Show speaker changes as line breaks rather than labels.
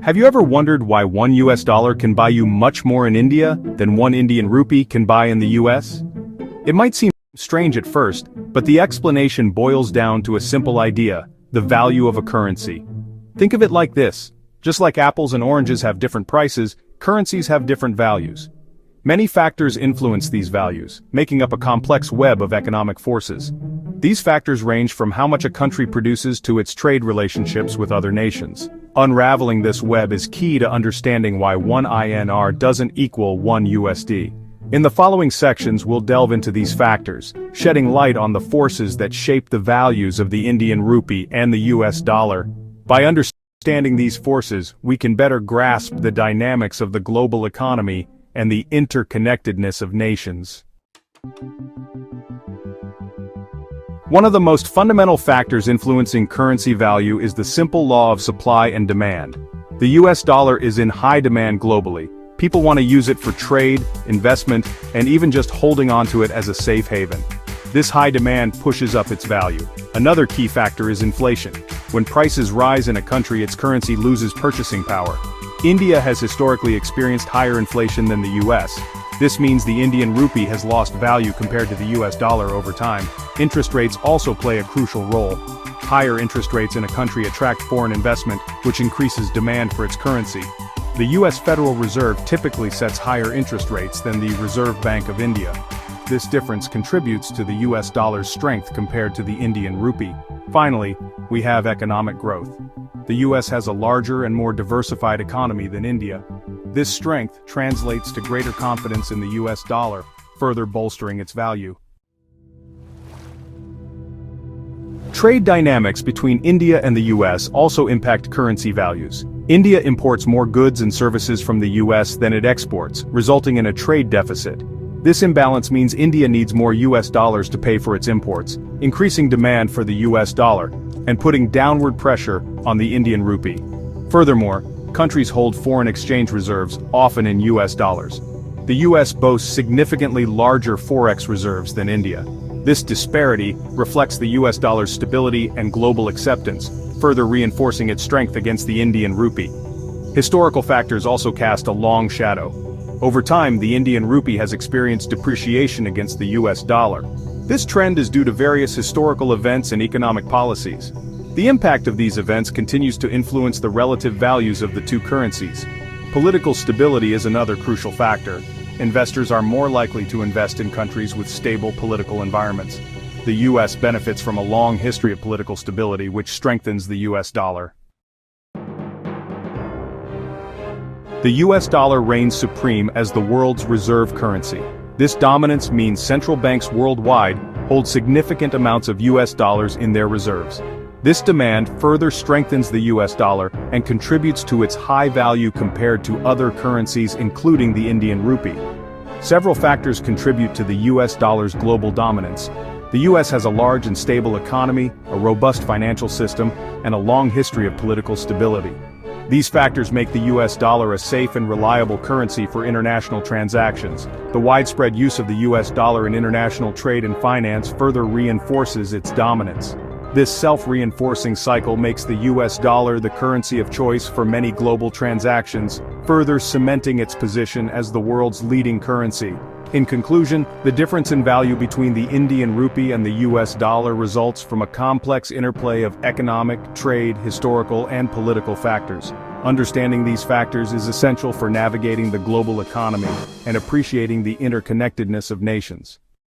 Have you ever wondered why $1 can buy you much more in India than 1 Indian rupee can buy in the US? It might seem strange at first, but the explanation boils down to a simple idea: the value of a currency. Think of it like this: just like apples and oranges have different prices, currencies have different values. Many factors influence these values, making up a complex web of economic forces. These factors range from how much a country produces to its trade relationships with other nations. Unraveling this web is key to understanding why 1 INR doesn't equal 1 USD. In the following sections we'll delve into these factors, shedding light on the forces that shape the values of the Indian rupee and the US dollar. By understanding these forces, we can better grasp the dynamics of the global economy and the interconnectedness of nations. One of the most fundamental factors influencing currency value is the simple law of supply and demand. The US dollar is in high demand globally. People want to use it for trade, investment, and even just holding onto it as a safe haven. This high demand pushes up its value. Another key factor is inflation. When prices rise in a country, its currency loses purchasing power. India has historically experienced higher inflation than the US. This means the Indian rupee has lost value compared to the US dollar over time. Interest rates also play a crucial role. Higher interest rates in a country attract foreign investment, which increases demand for its currency. The US Federal Reserve typically sets higher interest rates than the Reserve Bank of India. This difference contributes to the US dollar's strength compared to the Indian rupee. Finally, we have economic growth. The US has a larger and more diversified economy than India. This strength translates to greater confidence in the US dollar, further bolstering its value. Trade dynamics between India and the US also impact currency values. India imports more goods and services from the US than it exports, resulting in a trade deficit. This imbalance means India needs more US dollars to pay for its imports, increasing demand for the US dollar, and putting downward pressure on the Indian rupee. Furthermore, countries hold foreign exchange reserves, often in US dollars. The US boasts significantly larger forex reserves than India. This disparity reflects the US dollar's stability and global acceptance, further reinforcing its strength against the Indian rupee. Historical factors also cast a long shadow. Over time, the Indian rupee has experienced depreciation against the US dollar. This trend is due to various historical events and economic policies. The impact of these events continues to influence the relative values of the two currencies. Political stability is another crucial factor. Investors are more likely to invest in countries with stable political environments. The US benefits from a long history of political stability, which strengthens the US dollar. The US dollar reigns supreme as the world's reserve currency. This dominance means central banks worldwide hold significant amounts of US dollars in their reserves. This demand further strengthens the US dollar and contributes to its high value compared to other currencies, including the Indian rupee. Several factors contribute to the US dollar's global dominance. The US has a large and stable economy, a robust financial system, and a long history of political stability. These factors make the US dollar a safe and reliable currency for international transactions. The widespread use of the US dollar in international trade and finance further reinforces its dominance. This self-reinforcing cycle makes the US dollar the currency of choice for many global transactions, further cementing its position as the world's leading currency. In conclusion, the difference in value between the Indian rupee and the US dollar results from a complex interplay of economic, trade, historical, and political factors. Understanding these factors is essential for navigating the global economy and appreciating the interconnectedness of nations.